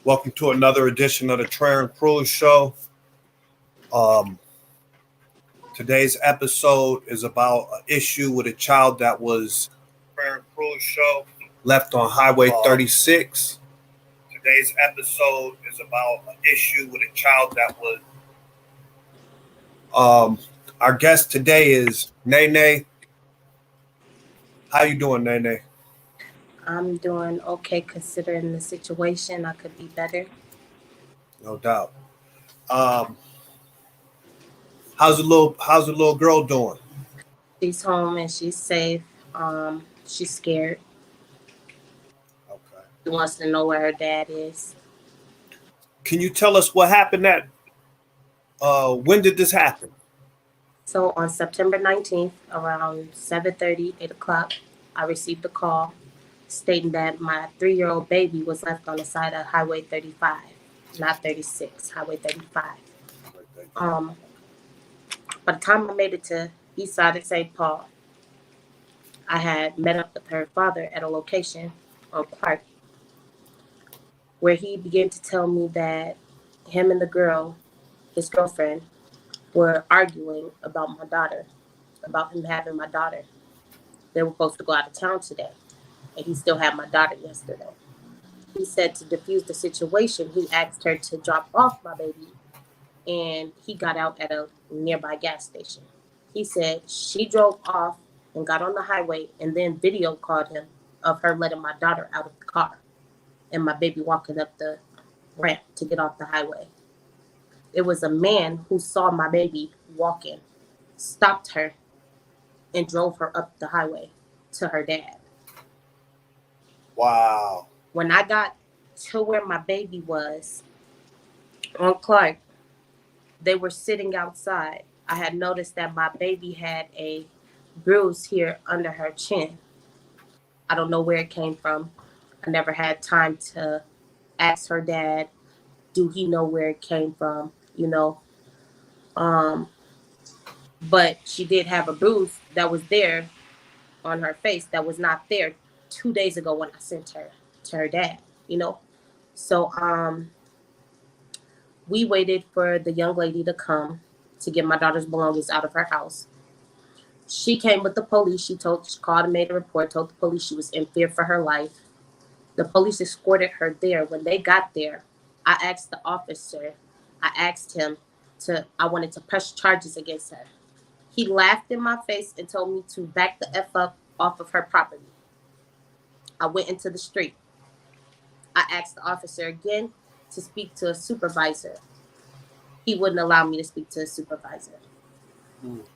Welcome to another edition of the Trahern Crews show. Um, Today's episode is about an issue with a child that was Trahern Crews show left on Highway 36. Today's episode is about an issue with a child that was. Our guest today is Nene. How you doing, Nene? I'm doing okay considering the situation. I could be better. No doubt. Um, how's the little girl doing? She's home and she's safe. She's scared. Okay. She wants to know where her dad is. Can you tell us what happened? When did this happen? So on September 19th, around 7:30, 8 o'clock, I received a call stating that my 3-year-old baby was left on the side of Highway 35, not 36, Highway 35. Um, by the time I made it to east side of St. Paul, I had met up with her father at a location on Clark, where he began to tell me that him and the girl, his girlfriend, were arguing about my daughter, about him having my daughter. They were supposed to go out of town today, and he still had my daughter yesterday. He said to diffuse the situation, he asked her to drop off my baby, and he got out at a nearby gas station. He said she drove off and got on the highway and then video called him of her letting my daughter out of the car and my baby walking up the ramp to get off the highway. It was a man who saw my baby walking, stopped her, and drove her up the highway to her dad. Wow. When I got to where my baby was on Clark, they were sitting outside. I had noticed that my baby had a bruise here under her chin. I don't know where it came from. I never had time to ask her dad, do he know where it came from, But she did have a bruise that was there on her face that was not there 2 days ago when I sent her to her dad. So we waited for the young lady to come to get my daughter's belongings out of her house. She came with the police. She called and made a report, told the police she was in fear for her life. The police escorted her there. When they got there, I asked the officer, I wanted to press charges against her. He laughed in my face and told me to back the F up off of her property. I went into the street. I asked the officer again to speak to a supervisor. He wouldn't allow me to speak to a supervisor.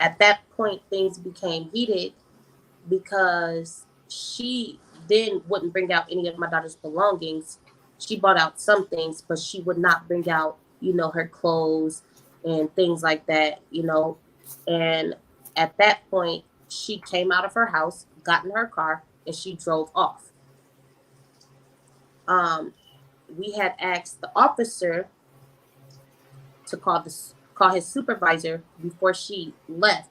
At that point, things became heated because she then wouldn't bring out any of my daughter's belongings. She brought out some things, but she would not bring out, her clothes and things like that. And at that point, she came out of her house, got in her car, and she drove off. We had asked the officer to call his supervisor before she left.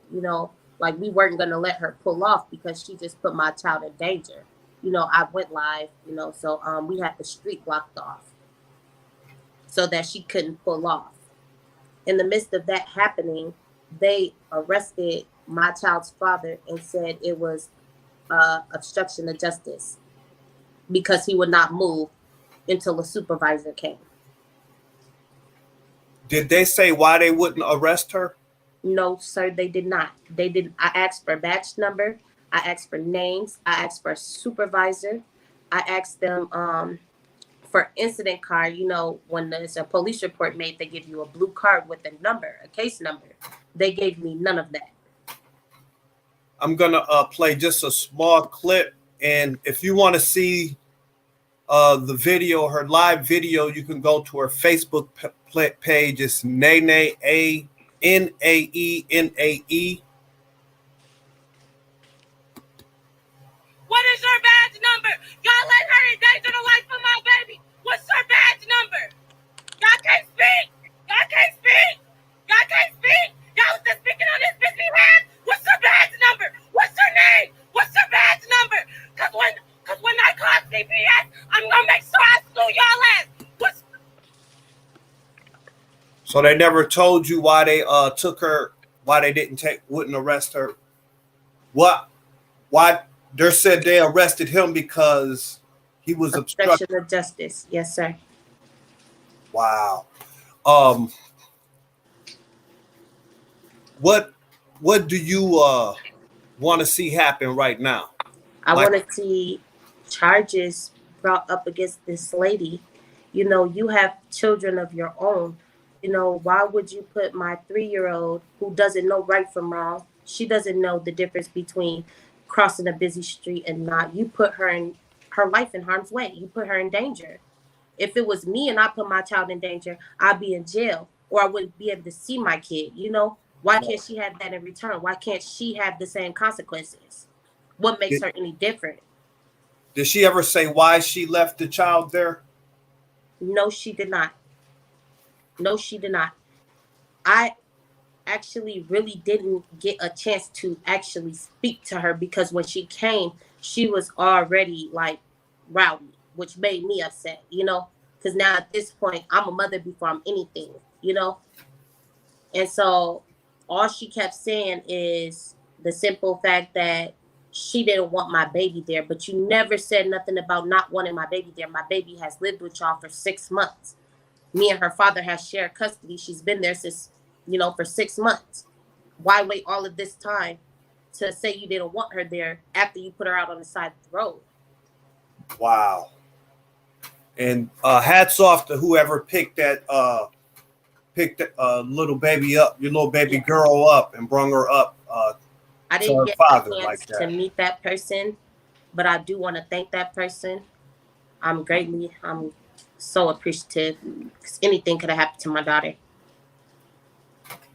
Like we weren't gonna let her pull off because she just put my child in danger. I went live. So we had the street blocked off so that she couldn't pull off. In the midst of that happening, they arrested my child's father and said it was obstruction of justice because he would not move until a supervisor came. Did they say why they wouldn't arrest her? No, sir, they did not. They did. I asked for batch number. I asked for names. I asked for a supervisor. I asked them for incident card. When there's a police report made, they give you a blue card with a number, a case number. They gave me none of that. I'm gonna play just a small clip, and if you want to see the video, her live video, you can go to her Facebook page. It's Nene, Nae. What is your badge number? Y'all let her endanger the life of my baby. What's her badge number? Y'all can't speak. Y'all can't speak. Y'all can't speak. Y'all was just speaking on this bitch behalf. What's her badge number? What's her name? What's her badge number? Cause when I call CPS, I'm gonna make sure I sue y'all ass. What's So they never told you why they took her, why they wouldn't arrest her. What? Why? They said they arrested him because he was obstructing. Obstruction of justice. Yes, sir. Wow. Um. What? What do you want to see happen right now? I Like, want to see charges brought up against this lady. You know, you have children of your own. You know, why would you put my 3-year-old who doesn't know right from wrong? She doesn't know the difference between crossing a busy street and not. You put her life in harm's way. You put her in danger. If it was me and I put my child in danger, I'd be in jail or I wouldn't be able to see my kid. You know, why can't she have that in return? Why can't she have the same consequences? What makes her any different? did she ever say why she left the child there? No, she did not. No, she did not. I actually really didn't get a chance to actually speak to her because when she came, she was already like rowdy, which made me upset, you know, because now at this point, I'm a mother before I'm anything, you know. And so all she kept saying is the simple fact that she didn't want my baby there, but you never said nothing about not wanting my baby there. My baby has lived with y'all for 6 months. Me and her father have shared custody. She's been there since, you know, for 6 months. Why wait all of this time to say you didn't want her there after you put her out on the side of the road? Wow. And hats off to whoever picked that little baby up, your little baby girl up, and brung her up I to didn't her get father a chance like to that. meet that person, but I do want to thank that person. I'm so appreciative because anything could have happened to my daughter.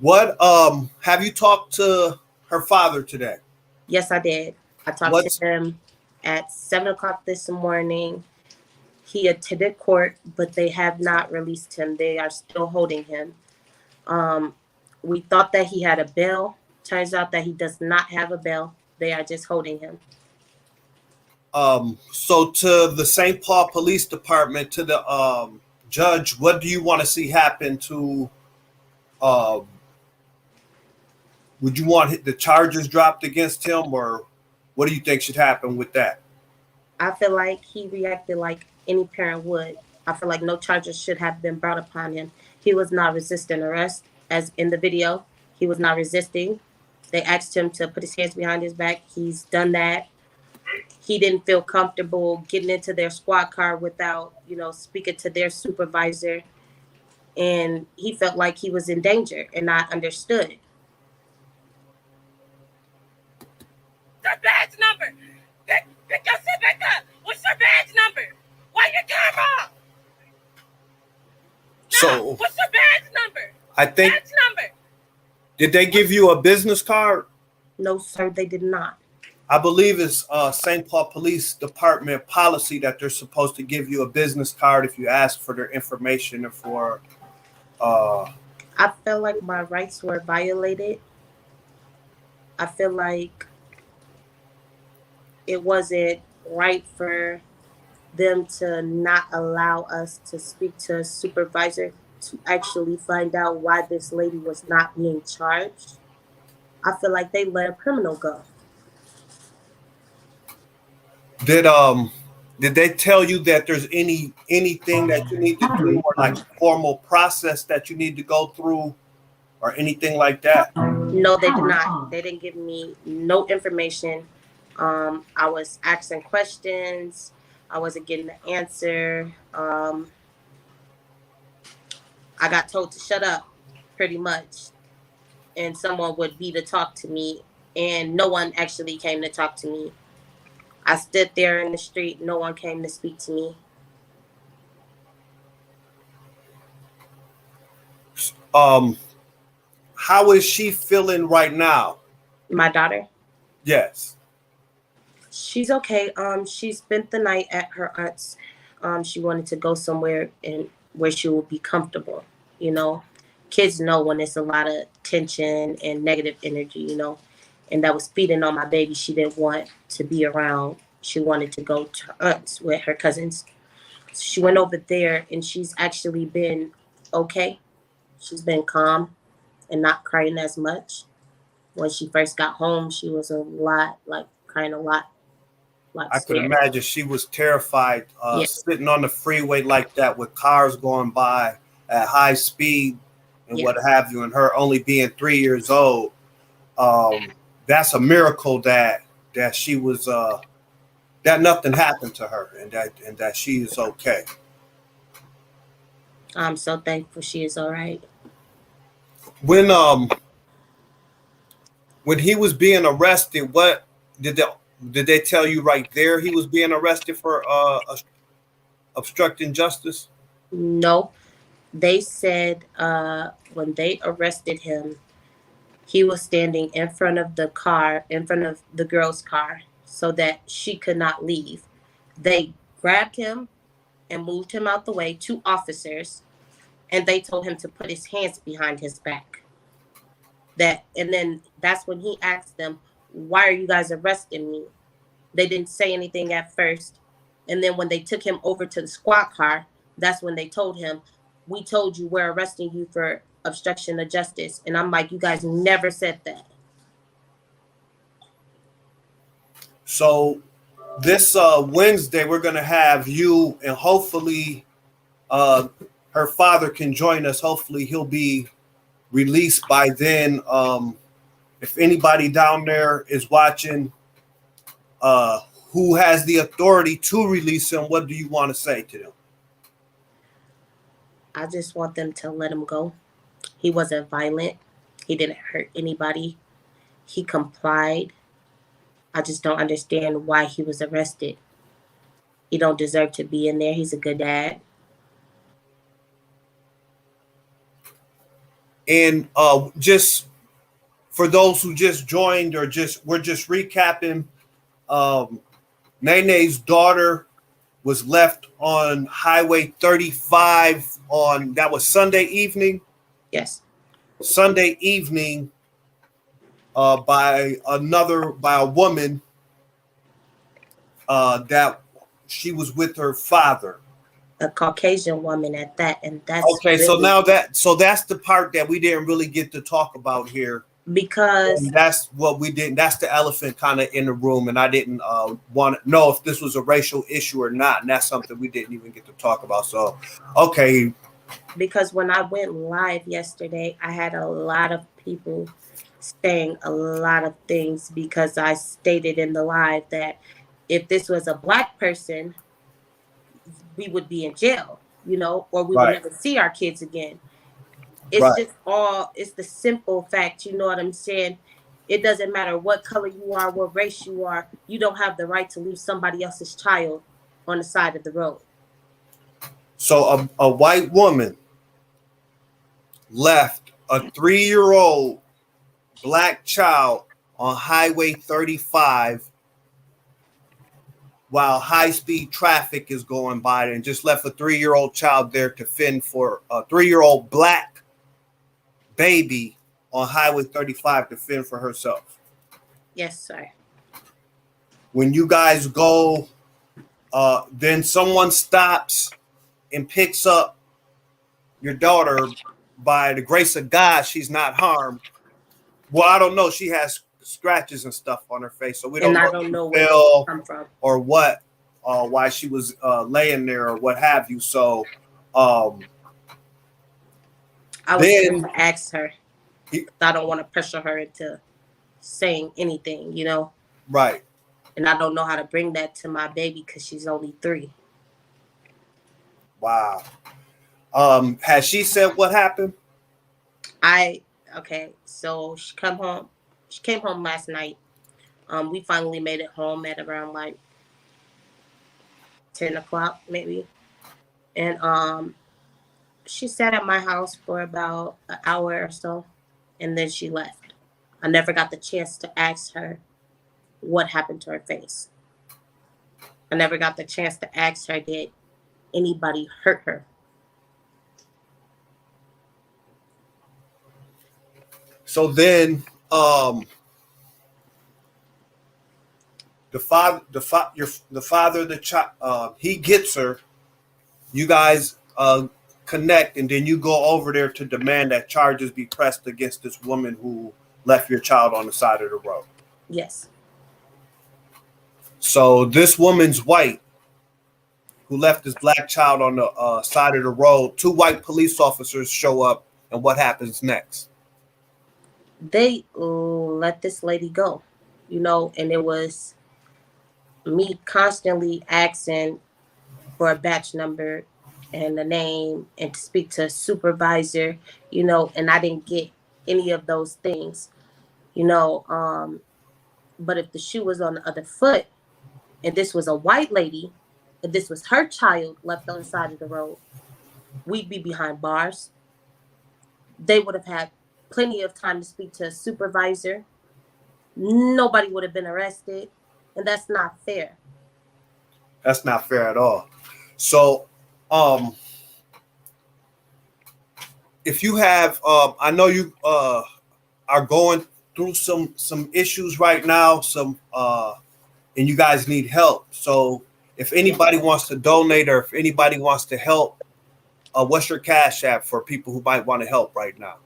What have you talked to her father today? Yes, I did. I talked to him at 7 o'clock this morning. He attended court, but they have not released him. They are still holding him. We thought that he had a bail. Turns out that he does not have a bail. They are just holding him. So to the St. Paul Police Department, to the judge, what do you want to see happen to would you want the charges dropped against him, or what do you think should happen with that? I feel like he reacted like any parent would. I feel like no charges should have been brought upon him. He was not resisting arrest, as in the video. He was not resisting. They asked him to put his hands behind his back. He's done that. He didn't feel comfortable getting into their squad car without, you know, speaking to their supervisor. And he felt like he was in danger and not understood. Their badge number. Pick your shit back up. What's your badge number? Why your camera off? No, So what's your badge number? I think, Badge number. did they give you a business card? No, sir, they did not. I believe it's St. Paul Police Department policy that they're supposed to give you a business card if you ask for their information or for. I felt like my rights were violated. I feel like it wasn't right for them to not allow us to speak to a supervisor to actually find out why this lady was not being charged. I feel like they let a criminal go. Did they tell you that there's anything that you need to do, or like formal process that you need to go through, or anything like that? No, they did not. They didn't give me no information. I was asking questions. I wasn't getting the answer. I got told to shut up, pretty much. And someone would be to talk to me, and no one actually came to talk to me. I stood there in the street. No one came to speak to me. How is she feeling right now? My daughter? Yes. She's okay. She spent the night at her aunt's. She wanted to go somewhere and where she will be comfortable. You know, kids know when it's a lot of tension and negative energy, you know, and that was feeding on my baby. She didn't want to be around. She wanted to go to her aunt's with her cousins. She went over there and she's actually been okay. She's been calm and not crying as much. When she first got home, she was a lot, like crying a lot, I could scared. imagine she was terrified, Yes, sitting on the freeway like that with cars going by at high speed and yeah. what have you, and her only being 3 years old. That's a miracle that she was that nothing happened to her, and that she is okay. I'm so thankful she is all right. When when he was being arrested, what did they did they tell you right there he was being arrested for obstructing justice? No, they said when they arrested him, he was standing in front of the car, in front of the girl's car, so that she could not leave. They grabbed him and moved him out the way, two officers, and they told him to put his hands behind his back. And then that's when he asked them, "Why are you guys arresting me?" They didn't say anything at first. And then when they took him over to the squad car, that's when they told him, "We told you we're arresting you for obstruction of justice." And I'm like, "You guys never said that." So this Wednesday we're gonna have you, and hopefully uh, her father can join us. Hopefully he'll be released by then. If anybody down there is watching, who has the authority to release him, what do you want to say to them? I just want them to let him go. He wasn't violent. He didn't hurt anybody. He complied. I just don't understand why he was arrested. He don't deserve to be in there. He's a good dad. And just for those who just joined or we're just recapping, Nene's daughter was left on Highway 35 on that was Sunday evening. Yes. Sunday evening, by a woman that she was with her father. A Caucasian woman at that, and that's okay. So now that's the part that we didn't really get to talk about here. Because And that's what we didn't. That's the elephant kind of in the room, and I didn't want to know if this was a racial issue or not, and that's something we didn't even get to talk about. So, okay. Because when I went live yesterday, I had a lot of people saying a lot of things because I stated in the live that if this was a Black person, we would be in jail, or we would never see our kids again. It's just it's the simple fact, you know what I'm saying? It doesn't matter what color you are, what race you are, you don't have the right to leave somebody else's child on the side of the road. So a white woman left a 3-year-old Black child on Highway 35 while high-speed traffic is going by, and just left a 3-year-old child there to fend for a 3-year-old Black baby on Highway 35 to fend for herself. Yes, sir. When you guys go, then someone stops and picks up your daughter. By the grace of God, she's not harmed. Well, I don't know. She has scratches and stuff on her face, so we don't know where they come from or what, why she was laying there or what have you. So, I was going to ask her. I don't want to pressure her into saying anything, Right. And I don't know how to bring that to my baby because she's only 3. Wow. Has she said what happened? Okay, so she came home last night. We finally made it home at around like 10 o'clock maybe. And she sat at my house for about an hour or so, and then she left. I never got the chance to ask her what happened to her face. I never got the chance to ask her, did anybody hurt her? So then, the father, the child, he gets her. You guys connect, and then you go over there to demand that charges be pressed against this woman who left your child on the side of the road. Yes. So this woman's white, who left this black child on the side of the road. 2 white police officers show up, and what happens next? They let this lady go, and it was me constantly asking for a batch number and a name and to speak to a supervisor, and I didn't get any of those things, but if the shoe was on the other foot and this was a white lady and this was her child left on the side of the road, we'd be behind bars. They would have had plenty of time to speak to a supervisor. Nobody would have been arrested, and that's not fair. That's not fair at all. So, if you have, I know you are going through some issues right now, and you guys need help. So, if anybody wants to donate or if anybody wants to help, what's your Cash App for people who might want to help right now?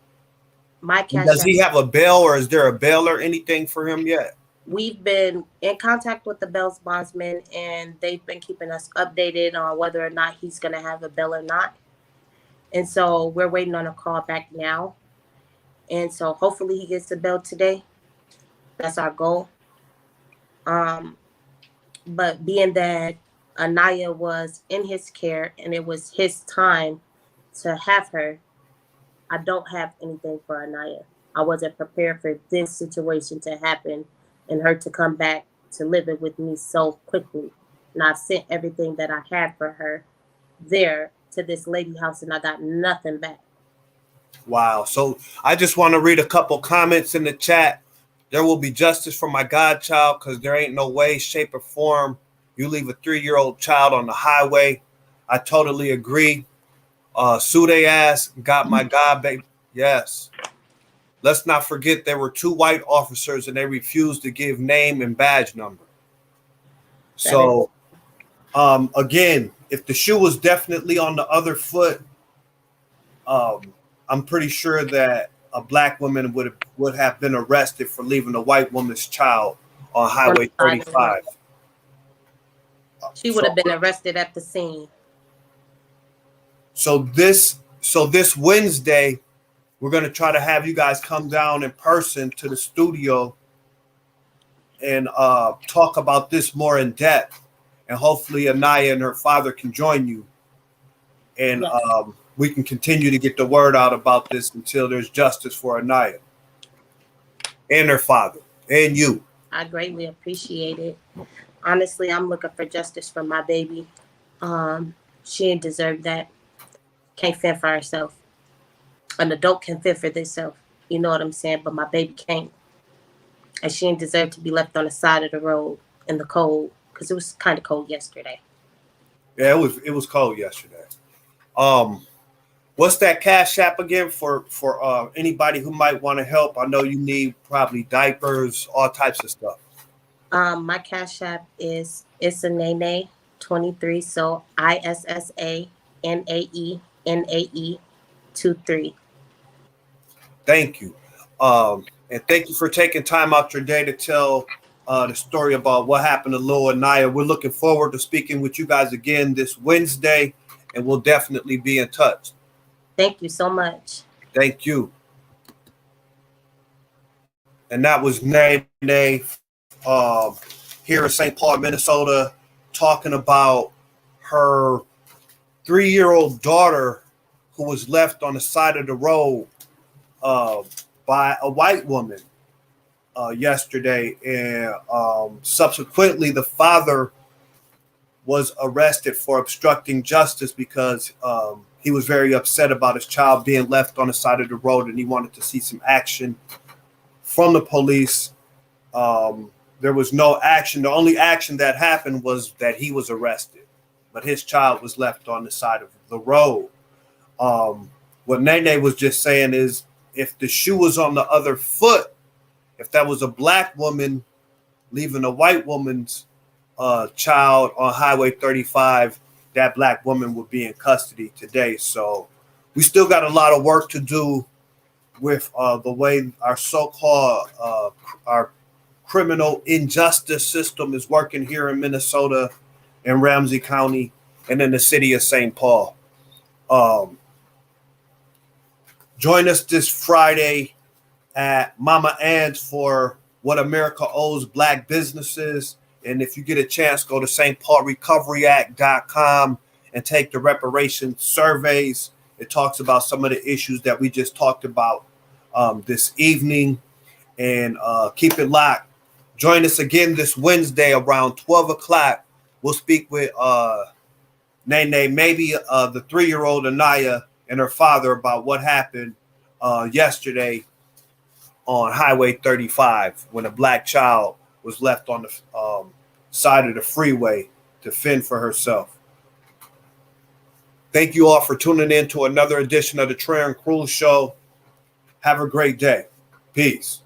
My Cash Does App. he have a bail, or is there a bail or anything for him yet? We've been in contact with the bail bondsman, and they've been keeping us updated on whether or not he's going to have a bail or not. And so we're waiting on a call back now. And so hopefully he gets a bail today. That's our goal. But being that Anaya was in his care and it was his time to have her, I don't have anything for Anaya. I wasn't prepared for this situation to happen and her to come back to live it with me so quickly. And I've sent everything that I had for her there to this lady house, and I got nothing back. Wow. So I just want to read a couple comments in the chat. There will be justice for my godchild, because there ain't no way, shape, or form you leave a 3-year-old child on the highway. I totally agree. Sue they ass, got my god, baby. Yes. Let's not forget there were 2 white officers and they refused to give name and badge number. So, again, if the shoe was definitely on the other foot, I'm pretty sure that a black woman would have been arrested for leaving a white woman's child on Highway 35. She would have been arrested at the scene. So this Wednesday, we're going to try to have you guys come down in person to the studio and talk about this more in depth. And hopefully Anaya and her father can join you. And yes, we can continue to get the word out about this until there's justice for Anaya and her father and you. I greatly appreciate it. Honestly, I'm looking for justice for my baby. She didn't deserve that. Can't fend for herself. An adult can fend for themselves. You know what I'm saying? But my baby can't. And she didn't deserve to be left on the side of the road in the cold, because it was kind of cold yesterday. Yeah, it was cold yesterday. What's that Cash App again for anybody who might want to help? I know you need probably diapers, all types of stuff. My Cash App is Isanae 23, so ISSANAE 23. Thank you. And thank you for taking time out your day to tell the story about what happened to Lil Anaya. We're looking forward to speaking with you guys again this Wednesday, and we'll definitely be in touch. Thank you so much. Thank you. And that was Nene here in St. Paul, Minnesota, talking about her 3-year-old daughter who was left on the side of the road by a white woman yesterday. And subsequently, the father was arrested for obstructing justice because he was very upset about his child being left on the side of the road, and he wanted to see some action from the police. There was no action. The only action that happened was that he was arrested, but his child was left on the side of the road. What Nene was just saying is, if the shoe was on the other foot, if that was a black woman leaving a white woman's child on Highway 35, that black woman would be in custody today. So we still got a lot of work to do with the way our so-called our criminal injustice system is working here in Minnesota, in Ramsey County, and in the city of St. Paul. Join us this Friday at Mama Ann's for What America Owes Black Businesses. And if you get a chance, go to stpaulrecoveryact.com and take the reparations surveys. It talks about some of the issues that we just talked about this evening. And keep it locked. Join us again this Wednesday around 12 o'clock. We'll speak with Nene, maybe the 3-year-old Anaya and her father about what happened yesterday on Highway 35 when a black child was left on the side of the freeway to fend for herself. Thank you all for tuning in to another edition of the Trahern Crews Show. Have a great day. Peace.